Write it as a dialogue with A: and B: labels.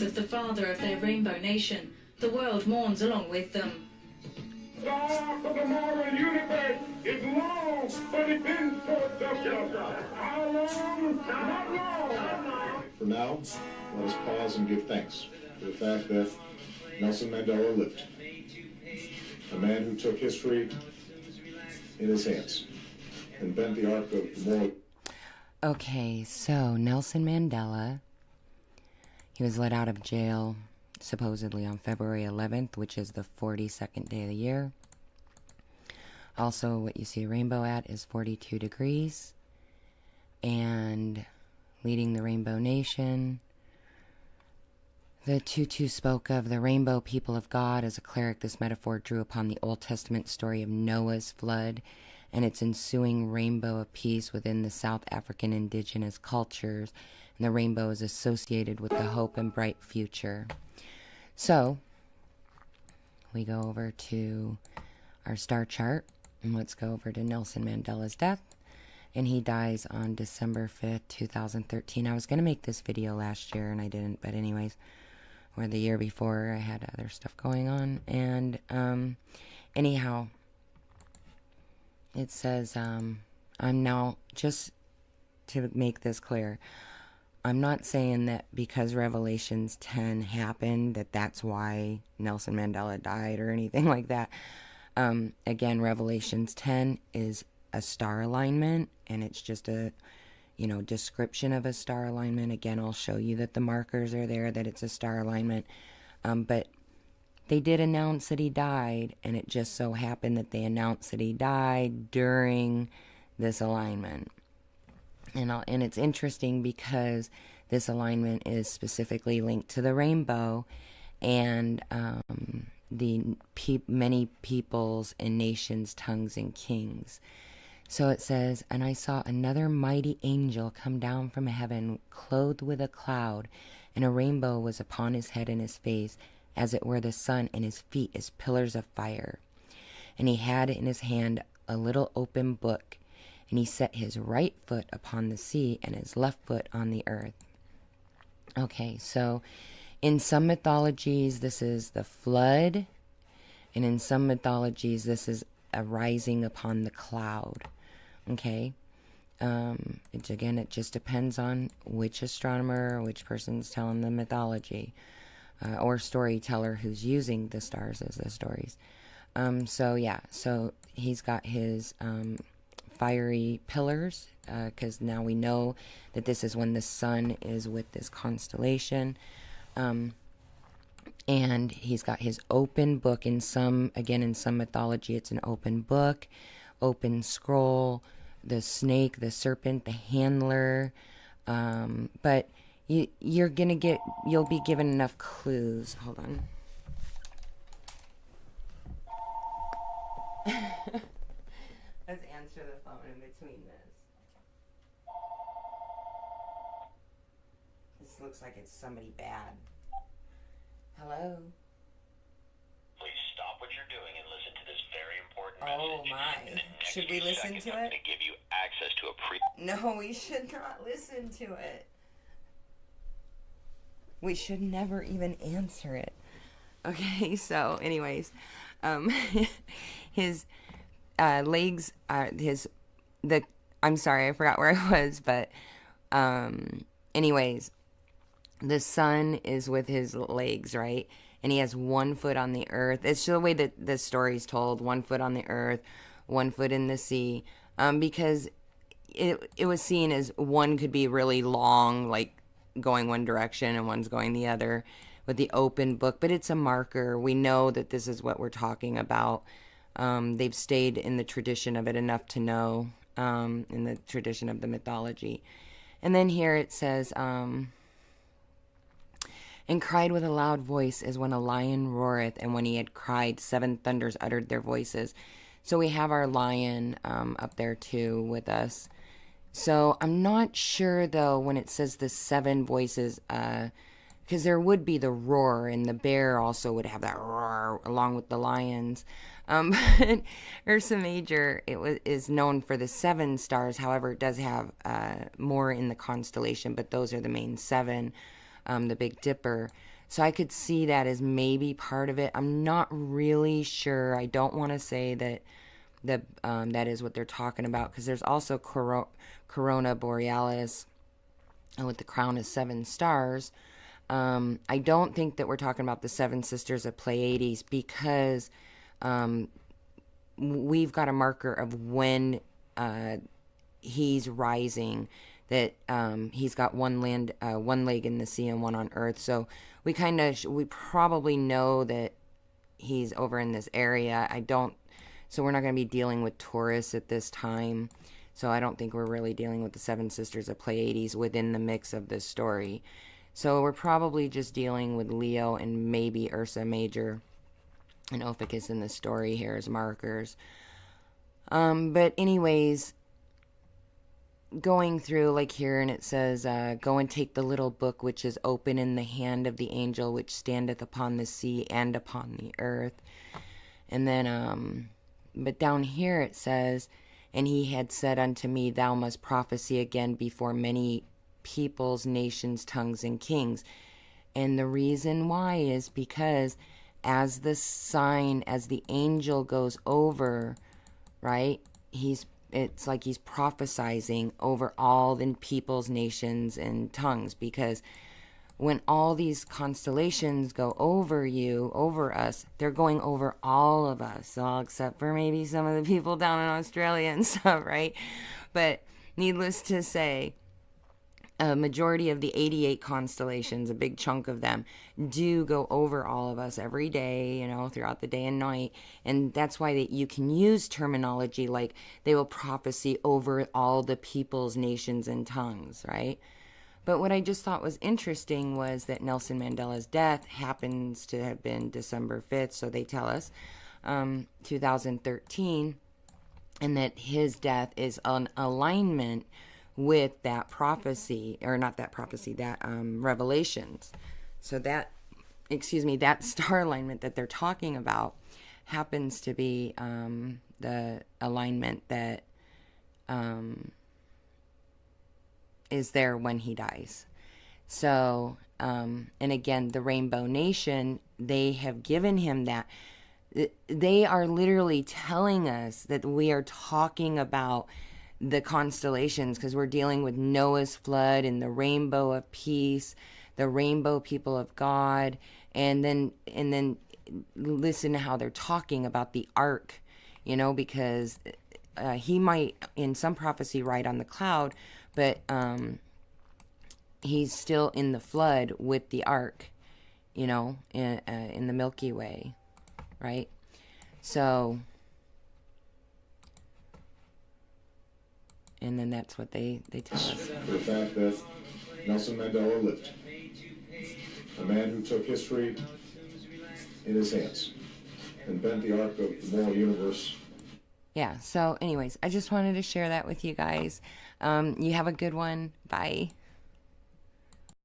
A: of the father of their rainbow nation. The world mourns along with them.
B: The arc of the moral universe is long, but it's been short just how long? Not long.
C: For now, let us pause and give thanks for the fact that Nelson Mandela lived. A man who took history in his hands and bent the arc of the moral.
D: Okay, so Nelson Mandela, he was let out of jail supposedly on February 11th, which is the 42nd day of the year. Also, what you see a rainbow at is 42 degrees. And leading the Rainbow Nation, the Tutu spoke of the rainbow people of God. As a cleric, this metaphor drew upon the Old Testament story of Noah's flood and its ensuing rainbow of peace within the South African indigenous cultures. And the rainbow is associated with the hope and bright future. So, we go over to our star chart, and let's go over to Nelson Mandela's death. And he dies on December 5th, 2013. I was going to make this video last year, and I didn't, but anyways, or the year before, I had other stuff going on. And, anyhow, it says, I'm now, just to make this clear, I'm not saying that because Revelations 10 happened, that that's why Nelson Mandela died or anything like that. Again, Revelations 10 is a star alignment, and it's just a, description of a star alignment. Again, I'll show you that the markers are there, that it's a star alignment. But they did announce that he died, and it just so happened that they announced that he died during this alignment. And it's interesting because this alignment is specifically linked to the rainbow and many peoples and nations, tongues, and kings. So it says, and I saw another mighty angel come down from heaven, clothed with a cloud, and a rainbow was upon his head and his face, as it were the sun, and his feet as pillars of fire. And he had in his hand a little open book, and he set his right foot upon the sea and his left foot on the earth. Okay, so in some mythologies, this is the flood. And in some mythologies, this is a rising upon the cloud. Okay? It just depends on which astronomer or which person's telling the mythology. Or storyteller who's using the stars as the stories. So he's got his fiery pillars, because now we know that this is when the sun is with this constellation. And he's got his open book. In some mythology, it's an open book, open scroll, the snake, the serpent, the handler. But you'll be given enough clues. Hold on. Let's answer the phone in between this. This looks like it's somebody bad. Hello?
E: Please stop what you're doing and listen to this very important
D: Oh
E: message.
D: my. Should we listen to
E: I'm
D: it?
E: going to give you access to a
D: No, we should not listen to it. We should never even answer it. Okay, so anyways, his legs are I'm sorry, I forgot where I was, but anyways, the sun is with his legs, right? And he has 1 foot on the earth. It's the way that the story's told, 1 foot on the earth, 1 foot in the sea, because it was seen as one could be really long, like going one direction, and one's going the other with the open book, but it's a marker. We know that this is what we're talking about. They've stayed in the tradition of it enough to know, in the tradition of the mythology. And then here it says, and cried with a loud voice as when a lion roareth, and when he had cried, 7 thunders uttered their voices. So we have our lion up there too with us. So I'm not sure though when it says the 7 voices, because there would be the roar, and the bear also would have that roar along with the lions. But Ursa Major is known for the 7 stars. However, it does have more in the constellation, but those are the main 7. The Big Dipper. So I could see that as maybe part of it. I'm not really sure. I don't want to say that that is what they're talking about, because there's also Corona Borealis with the crown of 7 stars. I don't think that we're talking about the 7 sisters of Pleiades, because we've got a marker of when he's rising, that he's got one leg in the sea and one on earth. So we probably know that he's over in this area. So we're not going to be dealing with Taurus at this time. So I don't think we're really dealing with the 7 sisters of Pleiades within the mix of this story. So we're probably just dealing with Leo and maybe Ursa Major and Ophiuchus in the story here as markers. But anyways, going through like here, and it says, go and take the little book which is open in the hand of the angel which standeth upon the sea and upon the earth. And then, but down here it says, and he had said unto me, thou must prophesy again before many peoples, nations, tongues, and kings. And the reason why is because as the sign, as the angel goes over, right, it's like he's prophesizing over all the peoples, nations, and tongues, because when all these constellations go over you, over us, they're going over all of us, all except for maybe some of the people down in Australia and stuff, right? But needless to say, a majority of the 88 constellations, a big chunk of them, do go over all of us every day, you know, throughout the day and night. And that's why you can use terminology like they will prophecy over all the peoples, nations, and tongues, right? But what I just thought was interesting was that Nelson Mandela's death happens to have been December 5th, so they tell us, 2013, and that his death is an alignment with that prophecy, or not that prophecy, that Revelations. So that star alignment that they're talking about happens to be the alignment that is there when he dies. So, and again, the Rainbow Nation, they have given him that. They are literally telling us that we are talking about the constellations, because we're dealing with Noah's flood and the rainbow of peace, the rainbow people of God, and then listen to how they're talking about the ark, you know, because he might in some prophecy ride on the cloud, but he's still in the flood with the ark, you know, in the Milky Way, right? So, and then that's what they tell us.
C: For the fact that Nelson Mandela lived. A man who took history in his hands and bent the arc of the moral universe.
D: Yeah, so anyways, I just wanted to share that with you guys. You have a good one. Bye.